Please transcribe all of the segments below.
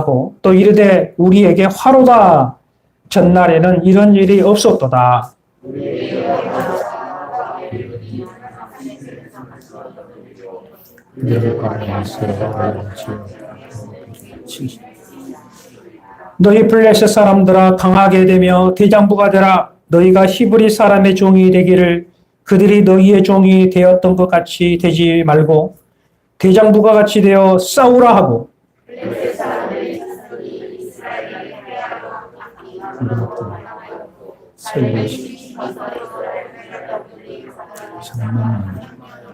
하고 또 이르되 우리에게 화로다. 전날에는 이런 일이 없었도다. 너희 블레셋 사람들아 강하게 되며 대장부가 되라. 너희가 히브리 사람의 종이 되기를 그들이 너희의 종이 되었던 것 같이 되지 말고 대장부가 같이 되어 싸우라 하고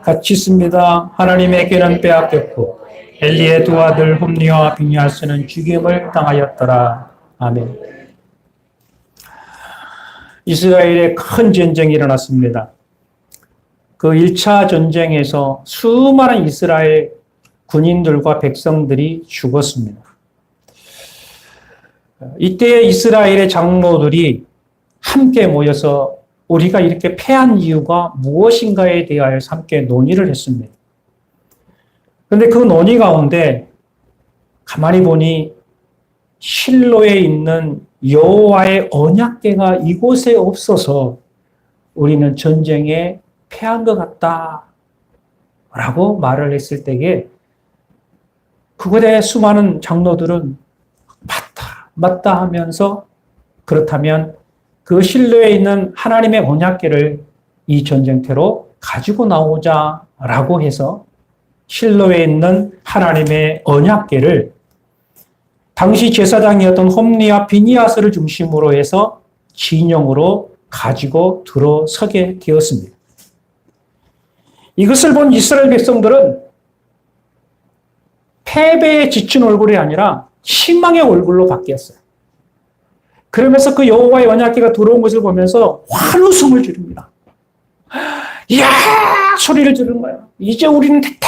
같이 있습니다. 하나님에게는 빼앗겼고 엘리의 두 아들 홈리와 비니아스는 죽임을 당하였더라. 아멘. 이스라엘에 큰 전쟁이 일어났습니다. 그 1차 전쟁에서 수많은 이스라엘 군인들과 백성들이 죽었습니다. 이때 이스라엘의 장로들이 함께 모여서 우리가 이렇게 패한 이유가 무엇인가에 대하여서 함께 논의를 했습니다. 그런데 그 논의 가운데 가만히 보니 실로에 있는 여호와의 언약궤가 이곳에 없어서 우리는 전쟁에 패한 것 같다라고 말을 했을 때에 그것에 수많은 장로들은 맞다 하면서 그렇다면 그 실로에 있는 하나님의 언약궤를 이 전쟁터로 가지고 나오자라고 해서 실로에 있는 하나님의 언약궤를 당시 제사장이었던 홈리와 비니아스를 중심으로 해서 진영으로 가지고 들어서게 되었습니다. 이것을 본 이스라엘 백성들은 패배에 지친 얼굴이 아니라 희망의 얼굴로 바뀌었어요. 그러면서 그 여호와의 언약궤가 들어온 것을 보면서 환호성을 지릅니다. 이야! 소리를 지르는 거예요. 이제 우리는 됐다.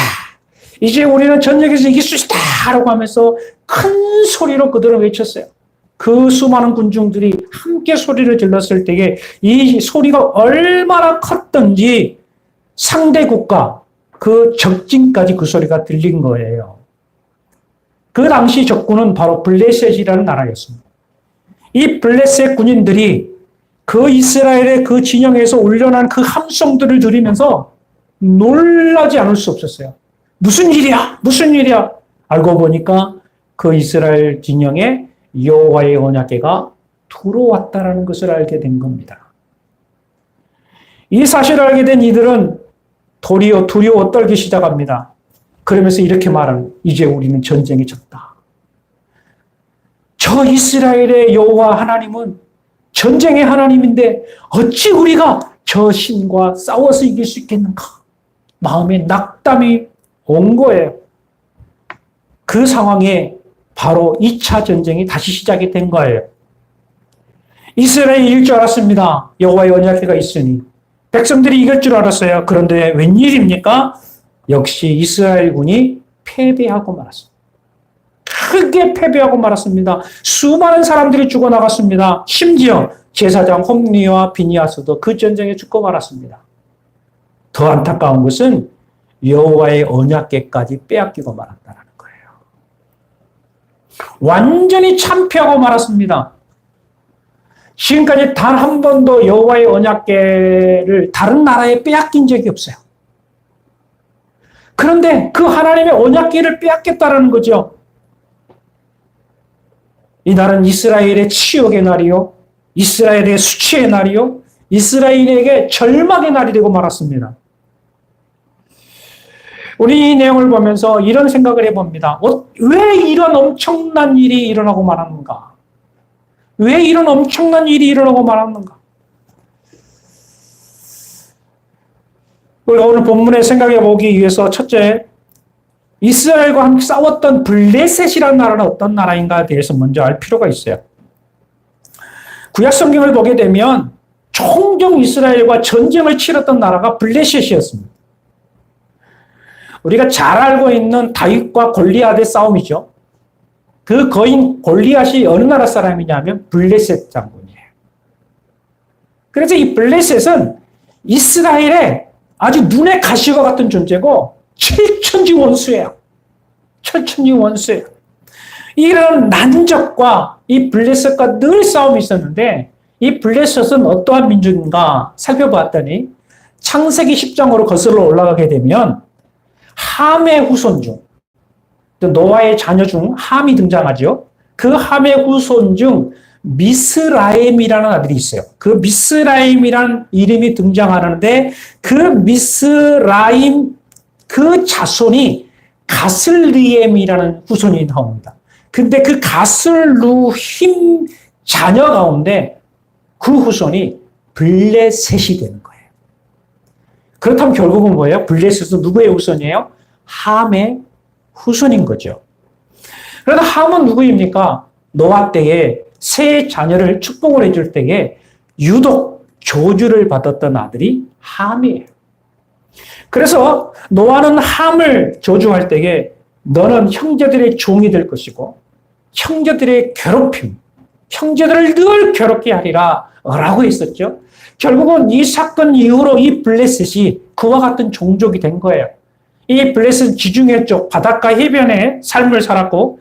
이제 우리는 전쟁에서 이길 수 있다. 라고 하면서 큰 소리로 그들은 외쳤어요. 그 수많은 군중들이 함께 소리를 질렀을 때에 이 소리가 얼마나 컸던지 상대 국가, 그 적진까지 그 소리가 들린 거예요. 그 당시 적군은 바로 블레셋이라는 나라였습니다. 이 블레셋 군인들이 그 이스라엘의 그 진영에서 울려난 그 함성들을 들으면서 놀라지 않을 수 없었어요. 무슨 일이야? 무슨 일이야? 알고 보니까 그 이스라엘 진영에 여호와의 언약궤가 들어왔다라는 것을 알게 된 겁니다. 이 사실을 알게 된 이들은 도리어 두려워 떨기 시작합니다. 그러면서 이렇게 말하는, 이제 우리는 전쟁에 졌다. 저 이스라엘의 여호와 하나님은 전쟁의 하나님인데 어찌 우리가 저 신과 싸워서 이길 수 있겠는가? 마음에 낙담이 온 거예요. 그 상황에 바로 2차 전쟁이 다시 시작이 된 거예요. 이스라엘이 이길 줄 알았습니다. 여호와의 언약궤가 있으니. 백성들이 이길 줄 알았어요. 그런데 웬일입니까? 역시 이스라엘군이 패배하고 말았습니다. 크게 패배하고 말았습니다. 수많은 사람들이 죽어나갔습니다. 심지어 제사장 홈리와 비니아스도 그 전쟁에 죽고 말았습니다. 더 안타까운 것은 여호와의 언약궤까지 빼앗기고 말았다는 거예요. 완전히 참패하고 말았습니다. 지금까지 단 한 번도 여호와의 언약궤를 다른 나라에 빼앗긴 적이 없어요. 그런데 그 하나님의 언약궤를 빼앗겼다는 거죠. 이 날은 이스라엘의 치욕의 날이요, 이스라엘의 수치의 날이요, 이스라엘에게 절망의 날이 되고 말았습니다. 우리 이 내용을 보면서 이런 생각을 해봅니다. 왜 이런 엄청난 일이 일어나고 말았는가? 왜 이런 엄청난 일이 일어나고 말았는가? 우리가 오늘 본문에 생각해 보기 위해서 첫째, 이스라엘과 함께 싸웠던 블레셋이라는 나라는 어떤 나라인가에 대해서 먼저 알 필요가 있어요. 구약 성경을 보게 되면 종종 이스라엘과 전쟁을 치렀던 나라가 블레셋이었습니다. 우리가 잘 알고 있는 다윗과 골리앗의 싸움이죠. 그 거인 골리앗이 어느 나라 사람이냐면 블레셋 장군이에요. 그래서 이 블레셋은 이스라엘의 아주 눈에 가시와 같은 존재고 철천지 원수예요. 철천지 원수예요. 이런 난적과 이 블레셋과 늘 싸움이 있었는데 이 블레셋은 어떠한 민족인가 살펴봤더니 창세기 10장으로 거슬러 올라가게 되면 함의 후손 중 노아의 자녀 중 함이 등장하죠. 그 함의 후손 중 미스라임이라는 아들이 있어요. 그 미스라임이라는 이름이 등장하는데 그 미스라임 그 자손이 가슬리엠이라는 후손이 나옵니다. 근데 그 가슬루힘 자녀 가운데 그 후손이 블레셋이 되는 거예요. 그렇다면 결국은 뭐예요? 블레셋은 누구의 후손이에요? 함의 후손인 거죠. 그런데 함은 누구입니까? 노아 때에 세 자녀를 축복을 해줄 때에 유독 저주를 받았던 아들이 함이에요. 그래서 노아는 함을 저주할 때에 너는 형제들의 종이 될 것이고 형제들의 괴롭힘, 형제들을 늘 괴롭게 하리라 라고 했었죠. 결국은 이 사건 이후로 이 블레셋이 그와 같은 종족이 된 거예요. 이 블레셋은 지중해 쪽 바닷가 해변에 삶을 살았고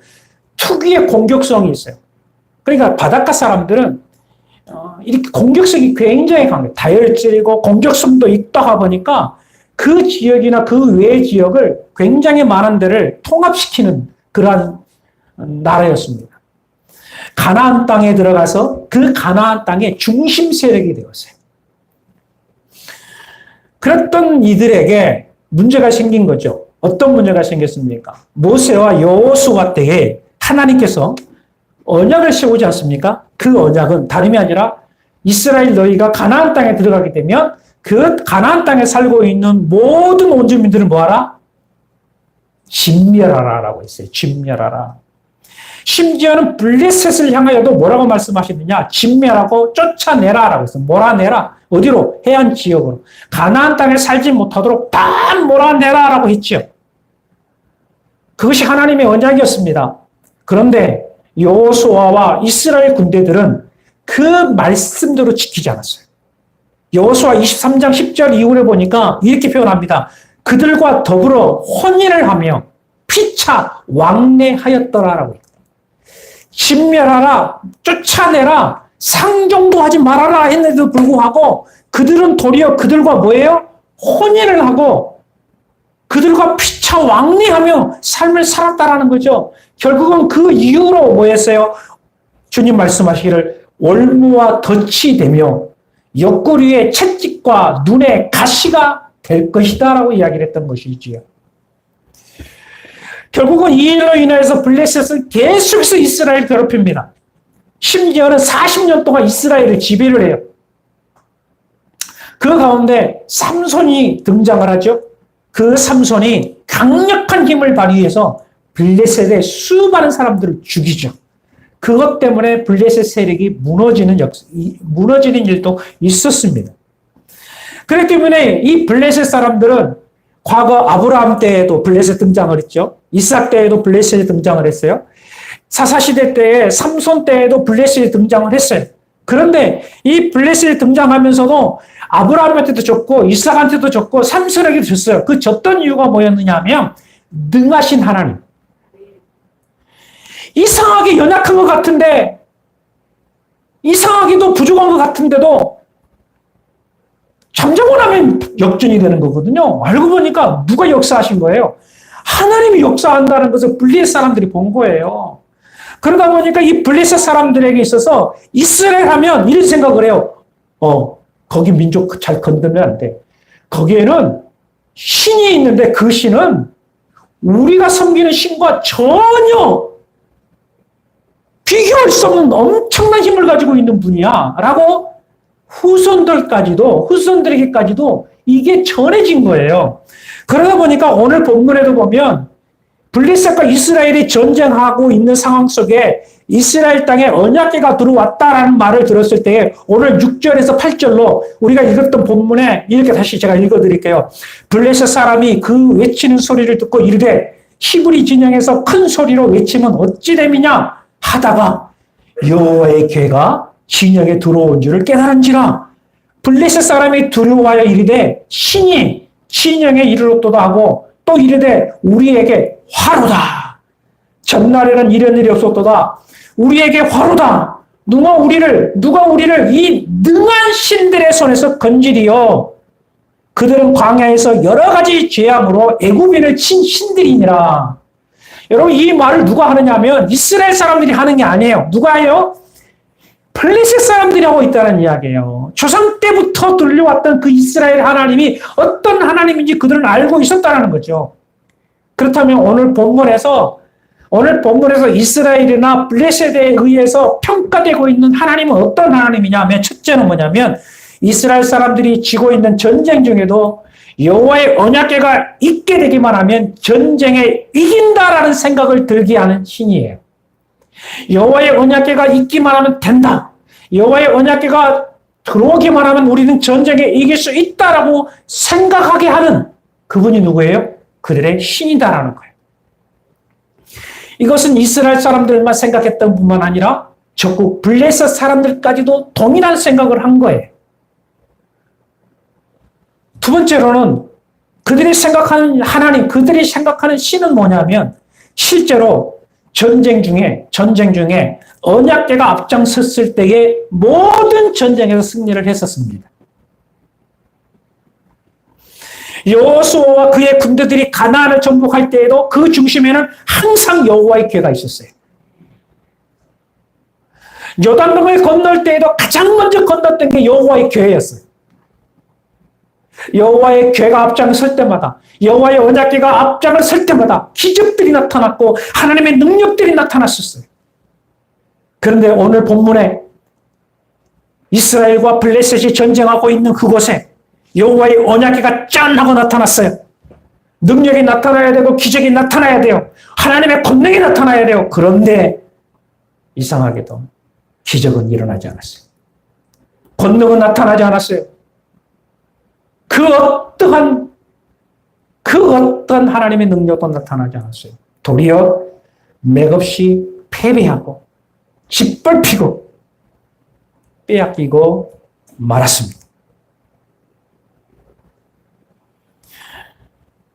특유의 공격성이 있어요. 그러니까 바닷가 사람들은 이렇게 공격성이 굉장히 강해요. 다혈질이고 공격성도 있다 보니까 그 지역이나 그 외의 지역을 굉장히 많은 데를 통합시키는 그러한 나라였습니다. 가나안 땅에 들어가서 그 가나안 땅의 중심 세력이 되었어요. 그랬던 이들에게 문제가 생긴 거죠. 어떤 문제가 생겼습니까? 모세와 여호수아 때에 하나님께서 언약을 세우지 않습니까? 그 언약은 다름이 아니라 이스라엘 너희가 가나안 땅에 들어가게 되면 그 가나안 땅에 살고 있는 모든 원주민들을 뭐하라? 진멸하라라고 했어요. 진멸하라. 심지어는 블레셋을 향하여도 뭐라고 말씀하시느냐? 진멸하고 쫓아내라라고 했어요. 몰아내라. 어디로? 해안 지역으로. 가나안 땅에 살지 못하도록 다 몰아내라라고 했죠. 그것이 하나님의 언약이었습니다. 그런데 여호수아와 이스라엘 군대들은 그 말씀대로 지키지 않았어요. 여호수아 23장 10절 이후에 보니까 이렇게 표현합니다. 그들과 더불어 혼인을 하며 피차 왕래하였더라라고 했다. 진멸하라, 쫓아내라, 상종도 하지 말아라 했는데도 불구하고 그들은 도리어 그들과 뭐예요? 혼인을 하고 그들과 피차 왕래하며 삶을 살았다라는 거죠. 결국은 그 이후로 뭐였어요? 주님 말씀하시기를 올무와 덫이 되며 옆구리에 채찍과 눈에 가시가 될 것이다 라고 이야기를 했던 것이지요. 결국은 이 일로 인해서 블레셋은 계속해서 이스라엘을 괴롭힙니다. 심지어는 40년 동안 이스라엘을 지배를 해요. 그 가운데 삼손이 등장을 하죠. 그 삼손이 강력한 힘을 발휘해서 블레셋의 수많은 사람들을 죽이죠. 그것 때문에 블레셋 세력이 무너지는 일도 있었습니다. 그렇기 때문에 이 블레셋 사람들은 과거 아브라함 때에도 블레셋 등장을 했죠. 이삭 때에도 블레셋이 등장을 했어요. 사사시대 때에 삼손 때에도 블레셋이 등장을 했어요. 그런데 이 블레셋이 등장하면서도 아브라함한테도 졌고 이삭한테도 졌고 삼손에게도 졌어요. 그 졌던 이유가 뭐였느냐 하면 능하신 하나님. 이상하게 연약한 것 같은데 이상하게도 부족한 것 같은데도 잠자고 나면 역전이 되는 거거든요. 알고 보니까 누가 역사하신 거예요? 하나님이 역사한다는 것을 블레셋 사람들이 본 거예요. 그러다 보니까 이 블레셋 사람들에게 있어서 이스라엘 하면 이런 생각을 해요. 거기 민족 잘 건들면 안 돼. 거기에는 신이 있는데 그 신은 우리가 섬기는 신과 전혀 비교할 수 없는 엄청난 힘을 가지고 있는 분이야. 라고 후손들에게까지도 이게 전해진 거예요. 그러다 보니까 오늘 본문에도 보면 블레셋과 이스라엘이 전쟁하고 있는 상황 속에 이스라엘 땅에 언약궤가 들어왔다라는 말을 들었을 때 오늘 6절에서 8절로 우리가 읽었던 본문에 이렇게 다시 제가 읽어드릴게요. 블레셋 사람이 그 외치는 소리를 듣고 이르되 히브리 진영에서 큰 소리로 외치면 어찌 됨이냐 하다가 여호와의 궤가 진영에 들어온 줄을 깨달은지라. 블레셋 사람이 두려워하여 이르되 신이 진영에 이르렀도다 하고 또 이르되 우리에게 화로다. 전날에는 이런 일이 없었도다. 우리에게 화로다. 누가 우리를 이 능한 신들의 손에서 건지리요. 그들은 광야에서 여러 가지 죄악으로 애굽인을 친 신들이니라. 여러분, 이 말을 누가 하느냐 하면 이스라엘 사람들이 하는 게 아니에요. 누가 해요? 블레셋 사람들이 하고 있다는 이야기예요. 조상 때부터 들려왔던 그 이스라엘 하나님이 어떤 하나님인지 그들은 알고 있었다는 거죠. 그렇다면 오늘 본문에서 이스라엘이나 블레셋에 의해서 평가되고 있는 하나님은 어떤 하나님이냐 하면, 첫째는 뭐냐면 이스라엘 사람들이 지고 있는 전쟁 중에도 여호와의 언약궤가 있게 되기만 하면 전쟁에 이긴다라는 생각을 들게 하는 신이에요. 여호와의 언약궤가 있기만 하면 된다. 여호와의 언약궤가 들어오기만 하면 우리는 전쟁에 이길 수 있다라고 생각하게 하는 그분이 누구예요? 그들의 신이다라는 거예요. 이것은 이스라엘 사람들만 생각했던 뿐만 아니라 적국 블레셋 사람들까지도 동일한 생각을 한 거예요. 두 번째로는 그들이 생각하는 하나님, 그들이 생각하는 신은 뭐냐면 실제로 전쟁 중에 언약궤가 앞장섰을 때의 모든 전쟁에서 승리를 했었습니다. 여호수아와 그의 군대들이 가나안을 정복할 때에도 그 중심에는 항상 여호와의 궤가 있었어요. 요단강을 건널 때에도 가장 먼저 건넜던 게 여호와의 궤였어요. 여호와의 궤가 앞장설 때마다, 여호와의 언약궤가 앞장을 설 때마다 기적들이 나타났고 하나님의 능력들이 나타났었어요. 그런데 오늘 본문에 이스라엘과 블레셋이 전쟁하고 있는 그곳에 여호와의 언약궤가 짠 하고 나타났어요. 능력이 나타나야 되고 기적이 나타나야 돼요. 하나님의 권능이 나타나야 돼요. 그런데 이상하게도 기적은 일어나지 않았어요. 권능은 나타나지 않았어요. 그 어떠한 하나님의 능력도 나타나지 않았어요. 도리어 맥없이 패배하고 짓밟히고 빼앗기고 말았습니다.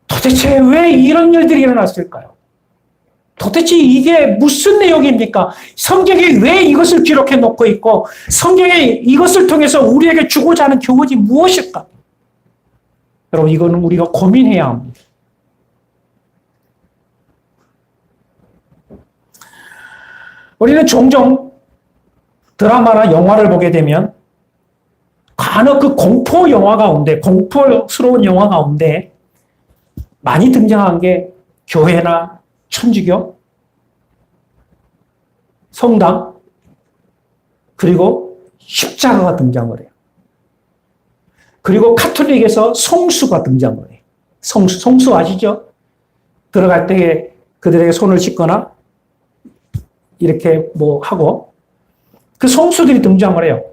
도대체 왜 이런 일들이 일어났을까요? 도대체 이게 무슨 내용입니까? 성경이 왜 이것을 기록해 놓고 있고 성경이 이것을 통해서 우리에게 주고자 하는 교훈이 무엇일까? 여러분, 이거는 우리가 고민해야 합니다. 우리는 종종 드라마나 영화를 보게 되면 간혹 그 공포 영화 가운데, 공포스러운 영화 가운데 많이 등장한 게 교회나 천주교, 성당, 그리고 십자가가 등장을 해요. 그리고 카톨릭에서 성수가 등장을 해요. 성수 아시죠? 들어갈 때 그들에게 손을 씻거나 이렇게 뭐 하고 그 성수들이 등장을 해요.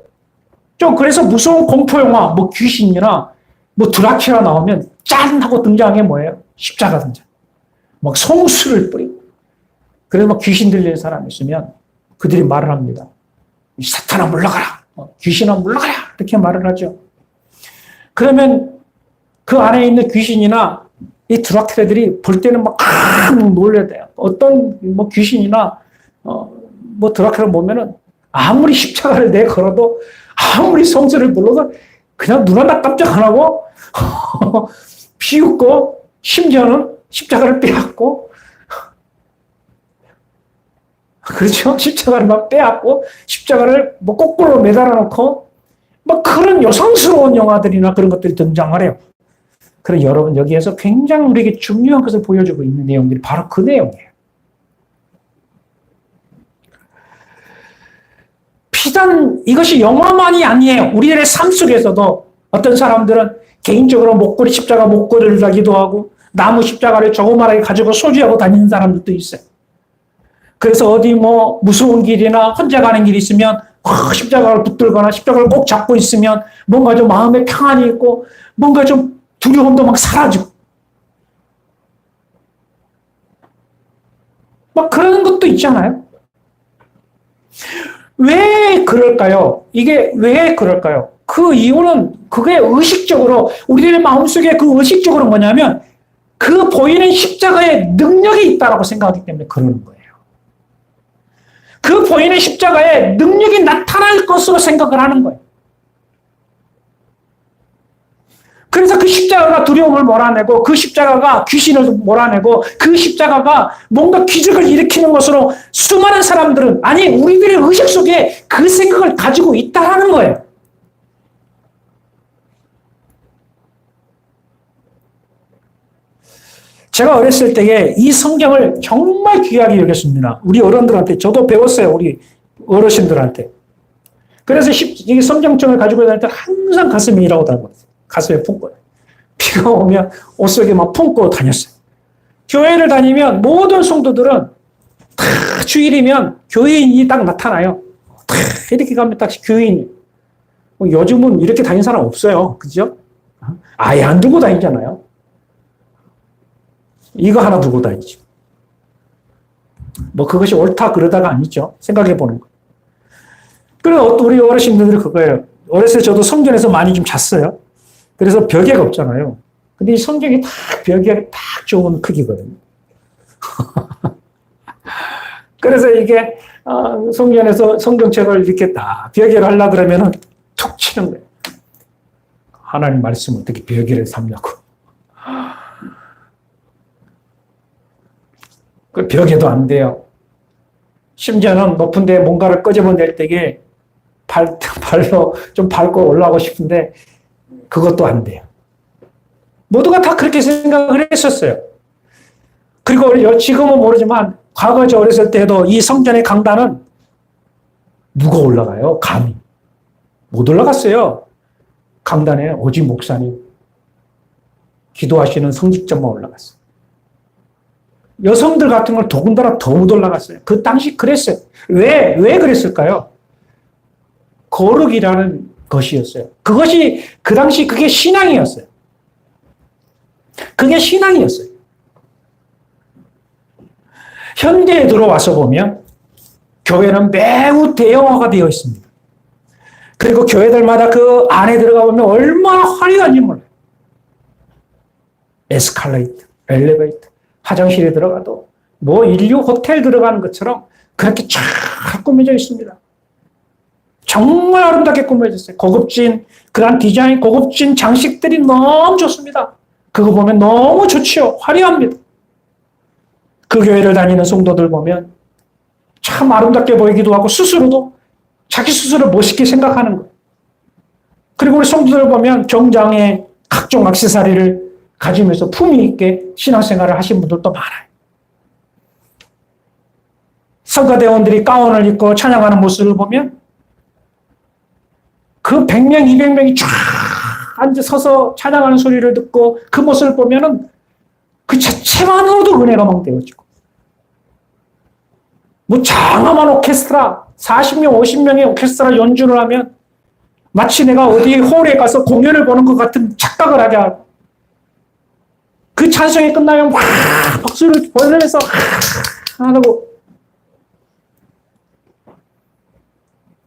좀 그래서 무서운 공포 영화, 뭐 귀신이나 뭐 드라큘라 나오면 짠 하고 등장한 게 뭐예요? 십자가 등장. 막 성수를 뿌리고. 그래서 막 귀신 들리는 사람이 있으면 그들이 말을 합니다. 사탄아 물러가라. 귀신아 물러가라. 이렇게 말을 하죠. 그러면 그 안에 있는 귀신이나 이 드라큘라들이 볼 때는 막 놀래야 돼요. 어떤 뭐 귀신이나 뭐 드라큘라 보면은 아무리 십자가를 내 걸어도 아무리 성수를 불러도 그냥 눈 하나 깜짝 안 하고 비웃고 심지어는 십자가를 빼앗고 그렇죠? 십자가를 막 빼앗고 십자가를 뭐 거꾸로 매달아 놓고 막 그런 여성스러운 영화들이나 그런 것들이 등장을 해요. 그래서 여러분 여기에서 굉장히 우리에게 중요한 것을 보여주고 있는 내용들이 바로 그 내용이에요. 비단 이것이 영화만이 아니에요. 우리들의 삶 속에서도 어떤 사람들은 개인적으로 목걸이 십자가 목걸이를 달기도 하고 나무 십자가를 조그마하게 가지고 소지하고 다니는 사람들도 있어요. 그래서 어디 뭐 무서운 길이나 혼자 가는 길이 있으면 십자가를 붙들거나 십자가를 꼭 잡고 있으면 뭔가 좀 마음에 평안이 있고 뭔가 좀 두려움도 막 사라지고 막 그런 것도 있잖아요. 왜 그럴까요? 이게 왜 그럴까요? 그 이유는 그게 의식적으로 우리의 마음속에 그 의식적으로 뭐냐면 그 보이는 십자가에 능력이 있다라고 생각하기 때문에 그러는 거예요. 그 보이는 십자가에 능력이 나타날 것으로 생각을 하는 거예요. 그래서 그 십자가가 두려움을 몰아내고 그 십자가가 귀신을 몰아내고 그 십자가가 뭔가 기적을 일으키는 것으로 수많은 사람들은 아니 우리들의 의식 속에 그 생각을 가지고 있다라는 거예요. 제가 어렸을 때에 이 성경을 정말 귀하게 여겼습니다. 우리 어른들한테 저도 배웠어요. 우리 어르신들한테. 그래서 이 성경책을 가지고 다닐 때 항상 가슴에 일하고 다녔어요. 가슴에 품고. 비가 오면 옷 속에 막 품고 다녔어요. 교회를 다니면 모든 성도들은 다 주일이면 교회인이 딱 나타나요. 다 이렇게 가면 딱 교회인이. 요즘은 이렇게 다니는 사람 없어요. 그죠? 아예 안 들고 다니잖아요. 이거 하나 들고 다니죠. 뭐 그것이 옳다 그러다가 아니죠. 생각해 보는 거. 그리고 우리 어르신들이 그거예요. 어렸을 때 저도 성전에서 많이 좀 잤어요. 그래서 벽에가 없잖아요. 근데 이 성경이 딱 벽에 딱 좋은 크기거든요. 그래서 이게 성전에서 성경책을 이렇게 딱 벽에를 하려고 그러면은 툭 치는 거예요. 하나님 말씀을 어떻게 벽에를 삼냐고. 그 벽에도 안 돼요. 심지어는 높은 데 뭔가를 끄집어낼 때에 발로 좀 밟고 올라가고 싶은데 그것도 안 돼요. 모두가 다 그렇게 생각을 했었어요. 그리고 지금은 모르지만 과거 저 어렸을 때도 이 성전의 강단은 누가 올라가요? 감히. 못 올라갔어요. 강단에 오직 목사님, 기도하시는 성직자만 올라갔어요. 여성들 같은 걸 더군다나 더 못 올라갔어요. 그 당시 그랬어요. 왜 그랬을까요? 거룩이라는 것이었어요. 그것이 그 당시 그게 신앙이었어요. 그게 신앙이었어요. 현대에 들어와서 보면 교회는 매우 대형화가 되어 있습니다. 그리고 교회들마다 그 안에 들어가 보면 얼마나 화려한지 몰라요. 에스컬레이터, 엘리베이터, 화장실에 들어가도 뭐 인류 호텔 들어가는 것처럼 그렇게 쫙 꾸며져 있습니다. 정말 아름답게 꾸며졌어요. 고급진 그런 디자인, 고급진 장식들이 너무 좋습니다. 그거 보면 너무 좋지요. 화려합니다. 그 교회를 다니는 성도들 보면 참 아름답게 보이기도 하고 스스로도 자기 스스로 멋있게 생각하는 거예요. 그리고 우리 성도들 보면 정장에 각종 액세서리를 가지면서 품위 있게 신앙생활을 하신 분들도 많아요. 성가대원들이 가운을 입고 찬양하는 모습을 보면 그 100명, 200명이 쫙 앉아 서서 찬양하는 소리를 듣고 그 모습을 보면은 그 자체만으로도 은혜가 막 되어지고. 뭐 장엄한 오케스트라, 40명, 50명의 오케스트라 연주를 하면 마치 내가 어디 홀에 가서 공연을 보는 것 같은 착각을 하게 하고 그 찬송이 끝나면 와 박수를 보내면서 하고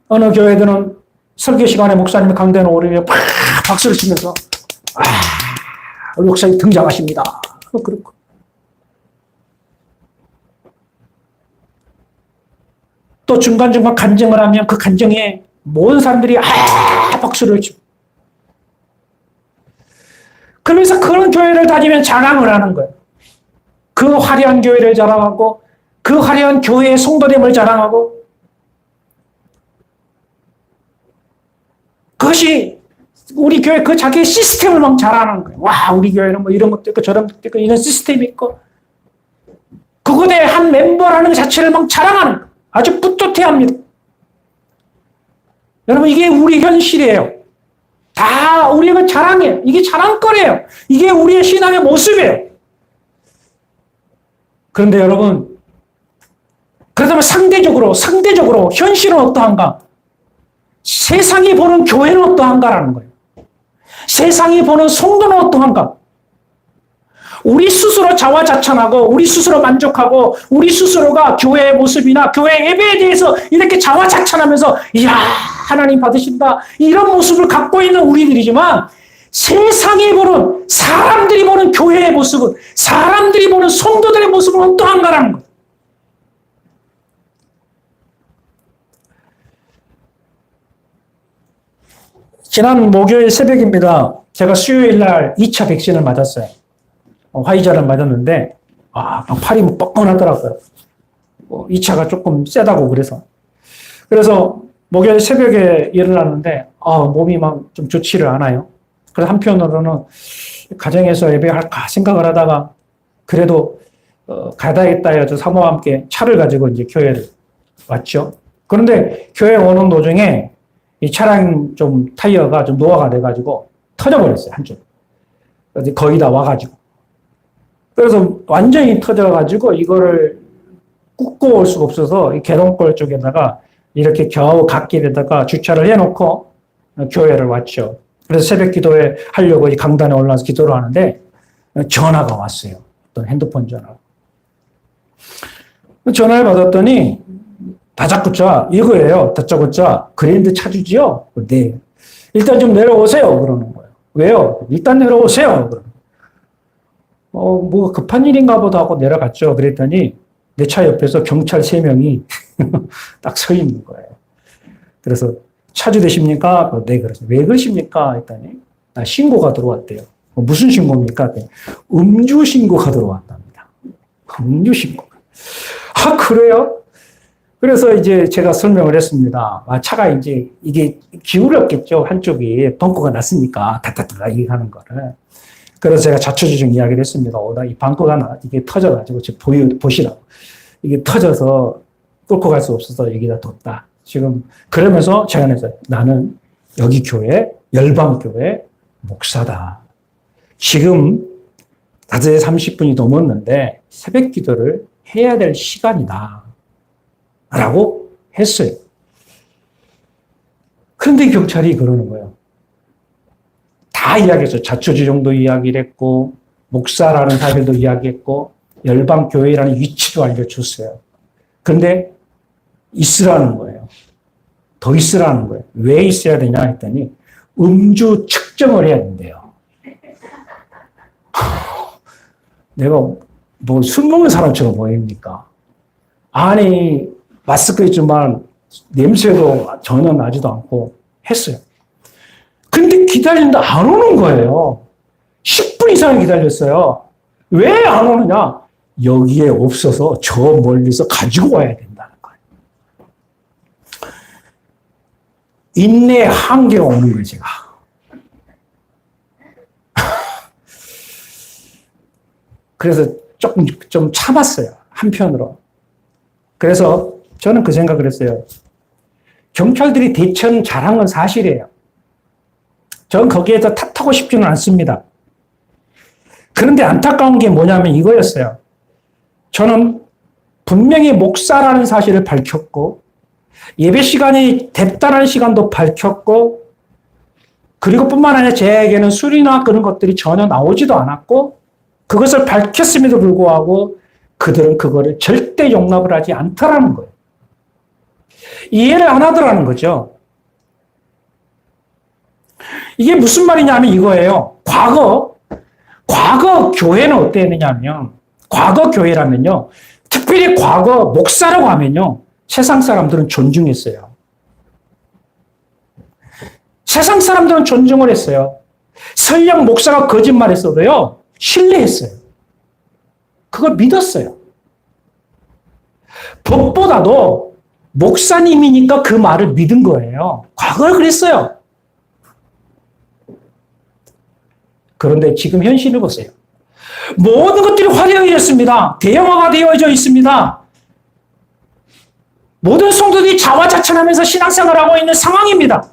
어느 교회들은 설교 시간에 목사님이 강단에 오르면 박수를 치면서 우리 목사님 등장하십니다. 그렇고 또 중간중간 간증을 하면 그 간증에 모든 사람들이 박수를 치고 그러면서 그런 교회를 다니면 자랑을 하는 거예요. 그 화려한 교회를 자랑하고 그 화려한 교회의 성도됨을 자랑하고 그것이 우리 교회 그 자기의 시스템을 막 자랑하는 거예요. 와 우리 교회는 뭐 이런 것도 있고 저런 것도 있고 이런 시스템이 있고 그곳에 한 멤버라는 것 자체를 막 자랑하는 거예요. 아주 뿌듯해합니다. 여러분 이게 우리 현실이에요. 다 우리가 자랑해요. 이게 자랑거리예요. 이게 우리의 신앙의 모습이에요. 그런데 여러분 그렇다면 상대적으로 현실은 어떠한가? 세상이 보는 교회는 어떠한가라는 거예요. 세상이 보는 성도는 어떠한가? 우리 스스로 자화자찬하고 우리 스스로 만족하고 우리 스스로가 교회의 모습이나 교회 예배에 대해서 이렇게 자화자찬하면서 이야 하나님 받으신다 이런 모습을 갖고 있는 우리들이지만 세상이 보는 사람들이 보는 교회의 모습은 사람들이 보는 성도들의 모습은 어떠한가라는 거예요. 지난 목요일 새벽입니다. 제가 수요일 날 2차 백신을 맞았어요. 화이자를 맞았는데, 막 팔이 뻐근하더라고요. 2차가 조금 세다고 그래서. 그래서 목요일 새벽에 일어났는데, 몸이 막 좀 좋지를 않아요. 그래서 한편으로는 가정에서 예배할까 생각을 하다가, 그래도, 가야겠다 해서 사모와 함께 차를 가지고 이제 교회를 왔죠. 그런데 교회 오는 도중에 이 차량 좀 타이어가 좀 노화가 돼가지고 터져버렸어요, 한쪽. 거의 다 와가지고. 그래서 완전히 터져가지고 이거를 꾹고 올 수가 없어서 이 개동골 쪽에다가 이렇게 겨우 갓길에다가 주차를 해놓고 교회를 왔죠. 그래서 새벽 기도회 하려고 이 강단에 올라와서 기도를 하는데 전화가 왔어요. 어떤 핸드폰 전화. 전화를 받았더니 다짜고짜 이거예요. 다짜고짜 그랜드 차주지요? 네. 일단 좀 내려오세요. 그러는 거예요. 왜요? 일단 내려오세요. 뭐 급한 일인가 보다 하고 내려갔죠. 그랬더니 내 차 옆에서 경찰 3명이 딱 서 있는 거예요. 그래서 차주 되십니까? 네, 그래서 왜 그러십니까? 했더니 신고가 들어왔대요. 무슨 신고입니까? 음주 신고가 들어왔답니다. 음주 신고. 그래요? 그래서 이제 제가 설명을 했습니다. 차가 이제 이게 기울였겠죠. 한쪽이 벙커가 났으니까 다다다 이렇게 하는 거를. 그래서 제가 자초지종 이야기를 했습니다. 나 이 벙커가 이게 터져가지고 지금 보시라고. 이게 터져서 뚫고 갈 수 없어서 여기다 뒀다. 지금 그러면서 제가 했어요. 나는 여기 교회, 열방교회 목사다. 지금 5시 30분이 넘었는데 새벽 기도를 해야 될 시간이다. 라고 했어요. 그런데 경찰이 그러는 거예요. 다 이야기했어요. 자초지종도 이야기를 했고, 목사라는 사실도 이야기했고, 열방교회라는 위치도 알려줬어요. 그런데 있으라는 거예요. 더 있으라는 거예요. 왜 있어야 되냐 했더니, 음주 측정을 해야 된대요. 내가 뭐 술 먹는 사람처럼 보입니까? 아니, 마스크 있지만 냄새도 전혀 나지도 않고 했어요. 근데 기다리는데 안 오는 거예요. 10분 이상 기다렸어요. 왜 안 오느냐? 여기에 없어서 저 멀리서 가지고 와야 된다는 거예요. 인내의 한계가 오는 거예요, 제가. 그래서 조금 좀 참았어요. 한편으로. 그래서 저는 그 생각을 했어요. 경찰들이 대처는 잘한 건 사실이에요. 저는 거기에서 탓하고 싶지는 않습니다. 그런데 안타까운 게 뭐냐면 이거였어요. 저는 분명히 목사라는 사실을 밝혔고, 예배 시간이 됐다는 시간도 밝혔고, 그리고 뿐만 아니라 제에게는 술이나 그런 것들이 전혀 나오지도 않았고, 그것을 밝혔음에도 불구하고 그들은 그거를 절대 용납을 하지 않더라는 거예요. 이해를 안 하더라는 거죠. 이게 무슨 말이냐면 이거예요. 과거 교회는 어땠느냐면, 과거 교회라면요, 특별히 과거 목사라고 하면요, 세상 사람들은 존중했어요. 세상 사람들은 존중을 했어요. 설령 목사가 거짓말했어도요, 신뢰했어요. 그걸 믿었어요. 법보다도 목사님이니까 그 말을 믿은 거예요. 과거에 그랬어요. 그런데 지금 현실을 보세요. 모든 것들이 화려해졌습니다. 대형화가 되어져 있습니다. 모든 성도들이 자화자찬하면서 신앙생활하고 있는 상황입니다.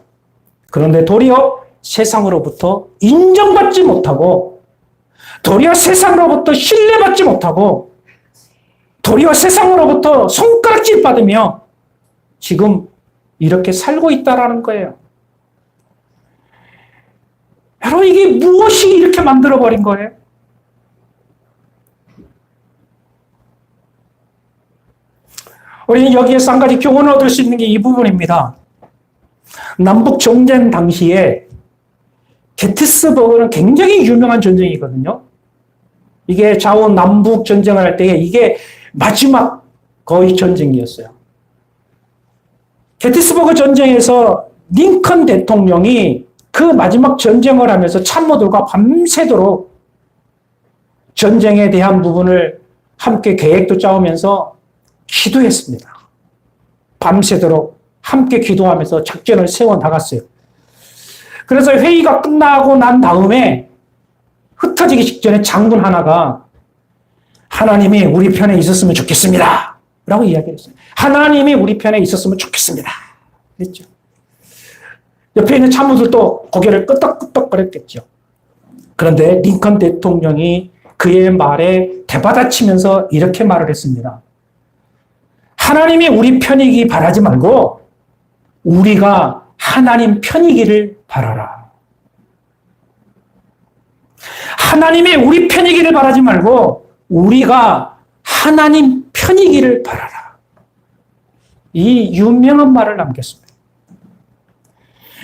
그런데 도리어 세상으로부터 인정받지 못하고, 도리어 세상으로부터 신뢰받지 못하고, 도리어 세상으로부터 손가락질 받으며 지금 이렇게 살고 있다라는 거예요. 여러분, 이게 무엇이 이렇게 만들어버린 거예요? 우리는 여기에서 한 가지 교훈을 얻을 수 있는 게 이 부분입니다. 남북 정전 당시에 게티스버그는 굉장히 유명한 전쟁이거든요. 이게 좌우 남북 전쟁을 할 때에 이게 마지막 거의 전쟁이었어요. 게티스버그 전쟁에서 링컨 대통령이 그 마지막 전쟁을 하면서 참모들과 밤새도록 전쟁에 대한 부분을 함께 계획도 짜오면서 기도했습니다. 밤새도록 함께 기도하면서 작전을 세워 나갔어요. 그래서 회의가 끝나고 난 다음에 흩어지기 직전에 장군 하나가 하나님이 우리 편에 있었으면 좋겠습니다. 라고 이야기했어요. 하나님이 우리 편에 있었으면 좋겠습니다. 그랬죠. 옆에 있는 참모들도 고개를 끄덕끄덕거렸겠죠. 그런데 링컨 대통령이 그의 말에 대받아치면서 이렇게 말을 했습니다. 하나님이 우리 편이기 바라지 말고 우리가 하나님 편이기를 바라라. 하나님이 우리 편이기를 바라지 말고 우리가 하나님 편이기를 바라라. 이 유명한 말을 남겼습니다.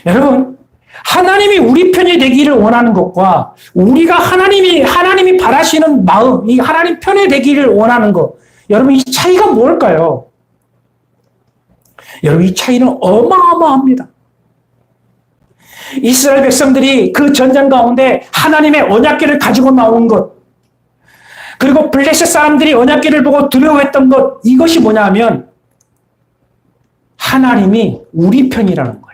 여러분, 하나님이 우리 편이 되기를 원하는 것과 우리가 하나님이 바라시는 마음, 이 하나님 편이 되기를 원하는 것, 여러분 이 차이가 뭘까요? 여러분 이 차이는 어마어마합니다. 이스라엘 백성들이 그 전쟁 가운데 하나님의 언약궤를 가지고 나온 것, 그리고 블레셋 사람들이 언약궤를 보고 두려워했던 것, 이것이 뭐냐면 하나님이 우리 편이라는 거예요.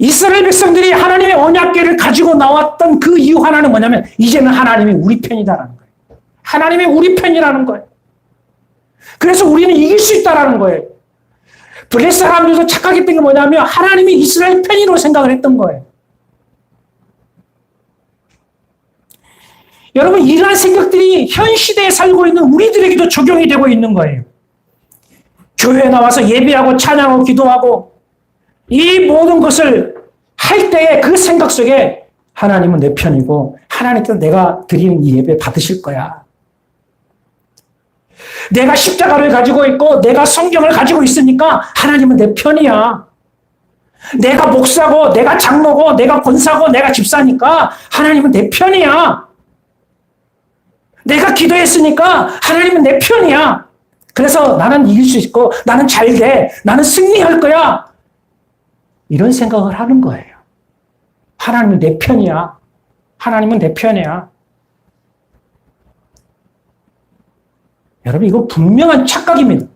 이스라엘 백성들이 하나님의 언약궤를 가지고 나왔던 그 이유 하나는 뭐냐면 이제는 하나님이 우리 편이다라는 거예요. 하나님이 우리 편이라는 거예요. 그래서 우리는 이길 수 있다라는 거예요. 블레셋 사람들도 착각했던 게 뭐냐면 하나님이 이스라엘 편이로 생각을 했던 거예요. 여러분, 이러한 생각들이 현 시대에 살고 있는 우리들에게도 적용이 되고 있는 거예요. 교회에 나와서 예배하고 찬양하고 기도하고 이 모든 것을 할 때에 그 생각 속에 하나님은 내 편이고 하나님께서 내가 드리는 이 예배 받으실 거야. 내가 십자가를 가지고 있고 내가 성경을 가지고 있으니까 하나님은 내 편이야. 내가 목사고 내가 장로고 내가 권사고 내가 집사니까 하나님은 내 편이야. 내가 기도했으니까 하나님은 내 편이야. 그래서 나는 이길 수 있고 나는 잘 돼. 나는 승리할 거야. 이런 생각을 하는 거예요. 하나님은 내 편이야. 하나님은 내 편이야. 여러분, 이거 분명한 착각입니다.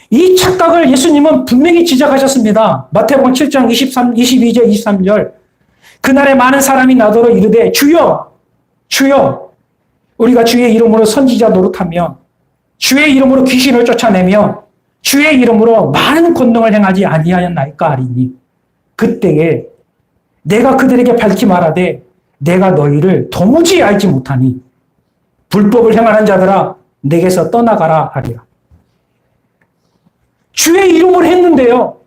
이 착각을 예수님은 분명히 지적하셨습니다. 마태복음 7장 22절 23절. 그날에 많은 사람이 나더러 이르되 주여 주여 우리가 주의 이름으로 선지자 노릇하며 주의 이름으로 귀신을 쫓아내며 주의 이름으로 많은 권능을 행하지 아니하였나이까 하리니 그때에 내가 그들에게 밝히 말하되 내가 너희를 도무지 알지 못하니 불법을 행하는 자들아 내게서 떠나가라 하리라. 주의 이름으로 했는데요.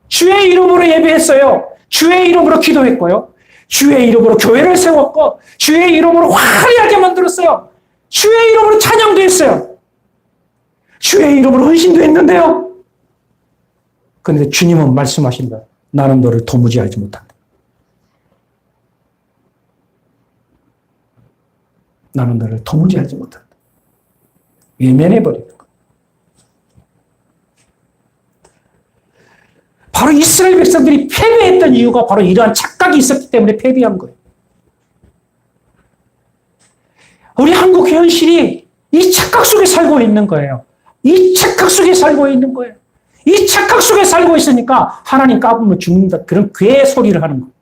주의 이름으로 예배했어요. 주의 이름으로 기도했고요. 주의 이름으로 교회를 세웠고 주의 이름으로 화려하게 만들었어요. 주의 이름으로 찬양도 했어요. 주의 이름으로 헌신도 했는데요. 그런데 주님은 말씀하신다. 나는 너를 도무지 알지 못한다. 나는 너를 도무지 알지 못한다. 외면해버리는 거예요. 바로 이스라엘 백성들이 패배했던 이유가 바로 이러한 착각이 있었기 때문에 패배한 거예요. 우리 한국 현실이 이 착각 속에 살고 있는 거예요. 이 착각 속에 살고 있는 거예요. 이 착각 속에 살고 있으니까 하나님 까불면 죽는다. 그런 괴 소리를 하는 거예요.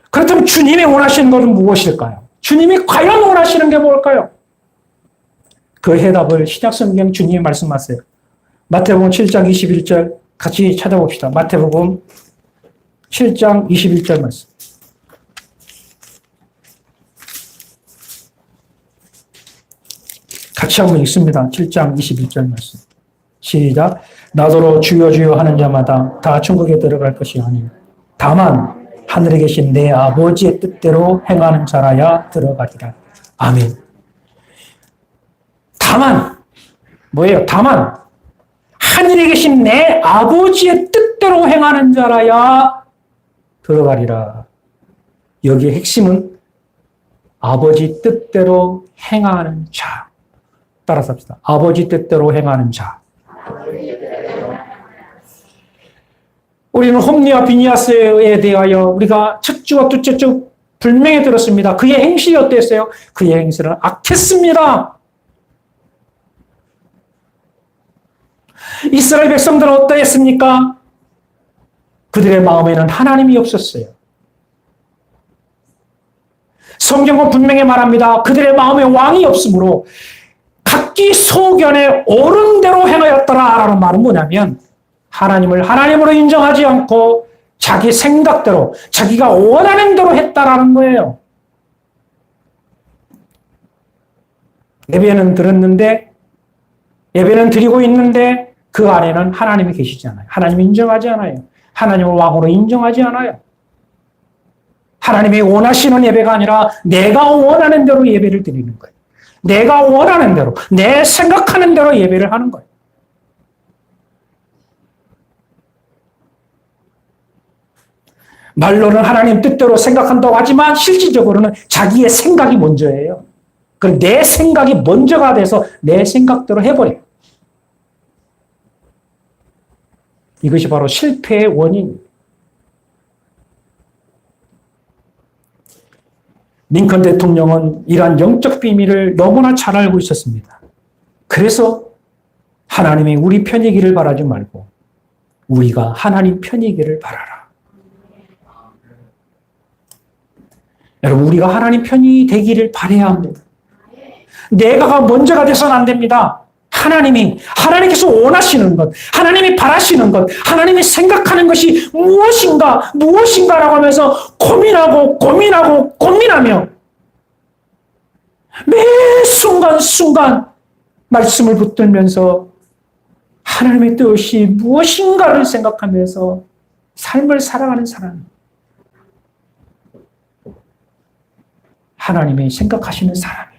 그렇다면 주님이 원하시는 것은 무엇일까요? 주님이 과연 원하시는 게 뭘까요? 그 해답을 신약성경 주님이 말씀하세요. 마태복음 7장 21절 같이 찾아봅시다. 마태복음 7장 21절 말씀. 같이 한번 읽습니다. 7장 21절 말씀. 시작. 나더러 주여 주여 하는 자마다 다 천국에 들어갈 것이 아니요 다만 하늘에 계신 내 아버지의 뜻대로 행하는 자라야 들어가리라. 아멘. 다만 뭐예요? 다만 하늘에 계신 내 아버지의 뜻대로 행하는 자라야 들어가리라. 여기에 핵심은 아버지 뜻대로 행하는 자. 따라서 합시다. 아버지 뜻대로 행하는 자. 우리는 홈리와 비니아스에 대하여 우리가 첫 주와 둘째 주 분명히 들었습니다. 그의 행실이 어땠어요? 그의 행실은 악했습니다. 이스라엘 백성들은 어떠했습니까? 그들의 마음에는 하나님이 없었어요. 성경은 분명히 말합니다. 그들의 마음에 왕이 없으므로 각기 소견에 옳은 대로 행하였더라라는 말은 뭐냐면 하나님을 하나님으로 인정하지 않고 자기 생각대로 자기가 원하는 대로 했다라는 거예요. 예배는 들었는데 예배는 드리고 있는데 그 안에는 하나님이 계시지 않아요. 하나님이 인정하지 않아요. 하나님을 왕으로 인정하지 않아요. 하나님이 원하시는 예배가 아니라 내가 원하는 대로 예배를 드리는 거예요. 내가 원하는 대로, 내 생각하는 대로 예배를 하는 거예요. 말로는 하나님 뜻대로 생각한다고 하지만 실질적으로는 자기의 생각이 먼저예요. 그럼 내 생각이 먼저가 돼서 내 생각대로 해버려요. 이것이 바로 실패의 원인입니다. 링컨 대통령은 이러한 영적 비밀을 너무나 잘 알고 있었습니다. 그래서 하나님이 우리 편이기를 바라지 말고 우리가 하나님 편이기를 바라라. 여러분, 우리가 하나님 편이 되기를 바라야 합니다. 내가가 먼저가 돼서는 안 됩니다. 하나님께서 원하시는 것, 하나님이 바라시는 것, 하나님이 생각하는 것이 무엇인가라고 하면서 고민하며 매 순간 말씀을 붙들면서 하나님의 뜻이 무엇인가를 생각하면서 삶을 살아가는 사람. 하나님이 생각하시는 사람이에요.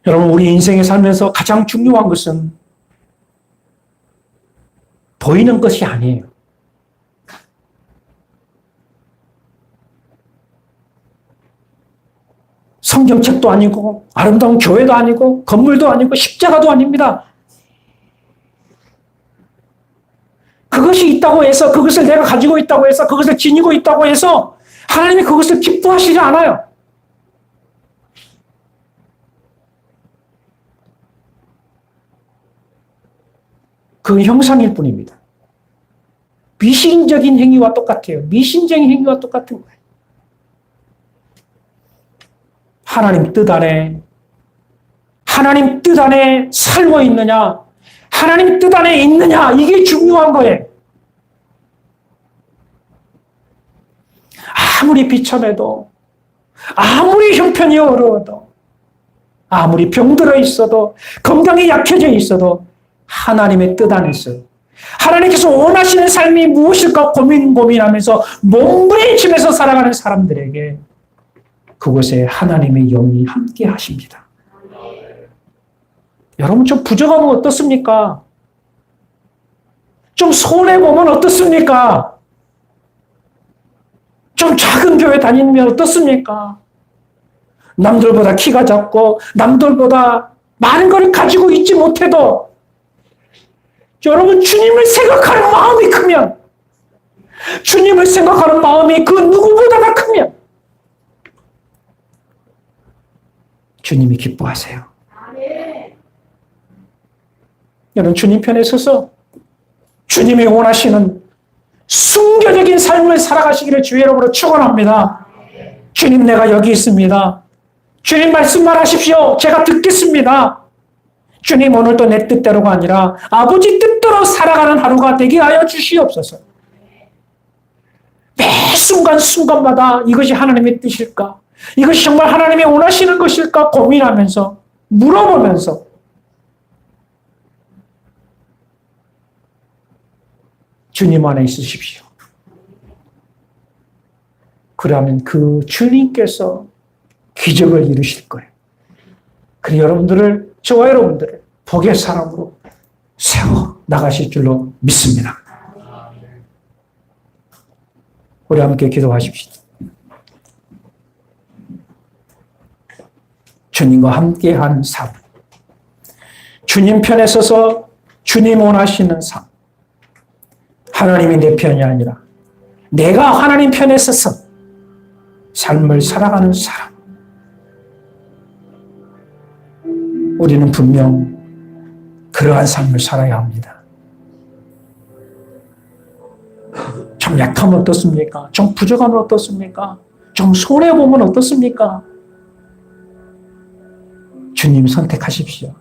여러분, 우리 인생에 살면서 가장 중요한 것은 보이는 것이 아니에요. 성경책도 아니고 아름다운 교회도 아니고 건물도 아니고 십자가도 아닙니다. 그것이 있다고 해서 그것을 내가 가지고 있다고 해서 그것을 지니고 있다고 해서 하나님이 그것을 기뻐하시지 않아요. 그 형상일 뿐입니다. 미신적인 행위와 똑같아요. 미신적인 행위와 똑같은 거예요. 하나님 뜻 안에 살고 있느냐, 하나님 뜻 안에 있느냐, 이게 중요한 거예요. 아무리 비참해도, 아무리 형편이 어려워도, 아무리 병들어 있어도, 건강이 약해져 있어도 하나님의 뜻 안에서 하나님께서 원하시는 삶이 무엇일까 고민하면서 몸부림치면서 살아가는 사람들에게 그곳에 하나님의 영이 함께 하십니다. 여러분, 좀 부족하면 어떻습니까? 좀 손해보면 어떻습니까? 좀 작은 교회 다니면 어떻습니까? 남들보다 키가 작고 남들보다 많은 걸 가지고 있지 못해도 여러분, 주님을 생각하는 마음이 크면, 주님을 생각하는 마음이 그 누구보다가 크면 주님이 기뻐하세요. 여러분, 주님 편에 서서 주님이 원하시는 순교적인 삶을 살아가시기를 주의 이름으로 축원합니다. 주님, 내가 여기 있습니다. 주님, 말씀만 하십시오. 제가 듣겠습니다. 주님, 오늘도 내 뜻대로가 아니라 아버지 뜻대로 살아가는 하루가 되게 하여 주시옵소서. 매 순간마다 이것이 하나님의 뜻일까? 이것이 정말 하나님이 원하시는 것일까? 고민하면서, 물어보면서 주님 안에 있으십시오. 그러면 그 주님께서 기적을 이루실 거예요. 그리고 저와 여러분들을 복의 사람으로 세워 나가실 줄로 믿습니다. 우리 함께 기도하십시오. 주님과 함께한 삶, 주님 편에 서서 주님 원하시는 삶, 하나님이 내 편이 아니라 내가 하나님 편에 서서 삶을 살아가는 사람. 우리는 분명 그러한 삶을 살아야 합니다. 좀 약하면 어떻습니까? 좀 부족하면 어떻습니까? 좀 손해보면 어떻습니까? 주님 선택하십시오.